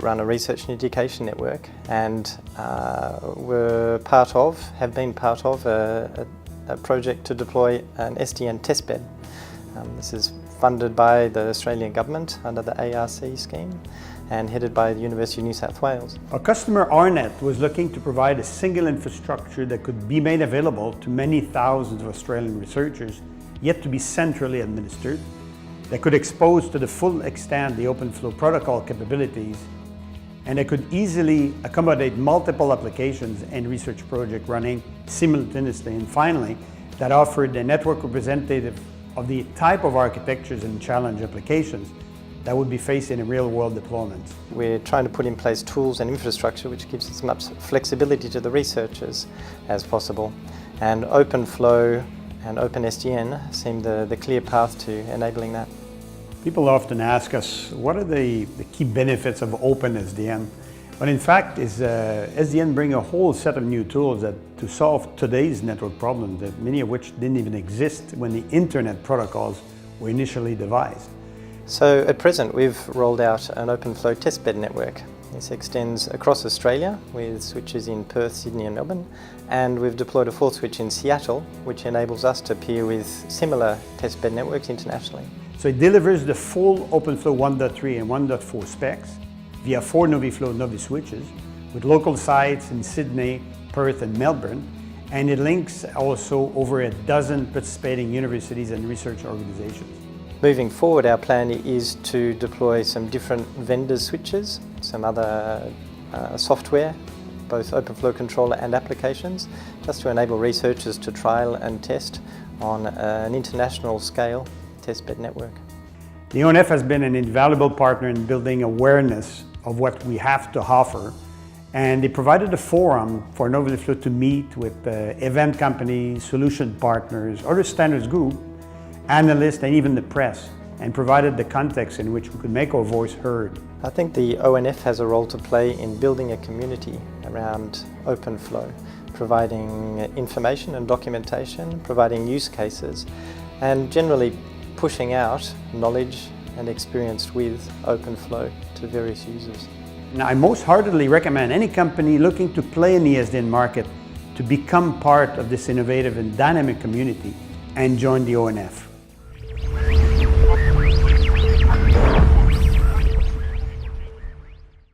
run a research and education network, and have been part of a project to deploy an SDN testbed. This is funded by the Australian government under the ARC scheme and headed by the University of New South Wales. Our customer AARNet was looking to provide a single infrastructure that could be made available to many thousands of Australian researchers, yet to be centrally administered, that could expose to the full extent the OpenFlow protocol capabilities, and that could easily accommodate multiple applications and research projects running simultaneously, and finally, that offered a network representative of the type of architectures and challenge applications that would be faced in a real-world deployment. We're trying to put in place tools and infrastructure which gives as much flexibility to the researchers as possible, and OpenFlow and OpenSDN seem the clear path to enabling that. People often ask us, what are the key benefits of OpenSDN? But in fact, SDN bring a whole set of new tools to solve today's network problems, that many of which didn't even exist when the internet protocols were initially devised. So at present we've rolled out an OpenFlow testbed network. This extends across Australia with switches in Perth, Sydney and Melbourne, and we've deployed a fourth switch in Seattle which enables us to peer with similar testbed networks internationally. So it delivers the full OpenFlow 1.3 and 1.4 specs via 4 NoviFlow NoviSwitches with local sites in Sydney, Perth and Melbourne, and it links also over a dozen participating universities and research organizations. Moving forward, our plan is to deploy some different vendor switches, some other software, both OpenFlow controller and applications, just to enable researchers to trial and test on an international scale testbed network. The ONF has been an invaluable partner in building awareness of what we have to offer, and they provided a forum for NoviFlow to meet with event companies, solution partners, other standards group, analysts and even the press, and provided the context in which we could make our voice heard. I think the ONF has a role to play in building a community around OpenFlow, providing information and documentation, providing use cases, and generally pushing out knowledge and experience with OpenFlow to various users. Now, I most heartily recommend any company looking to play in the SDN market to become part of this innovative and dynamic community and join the ONF.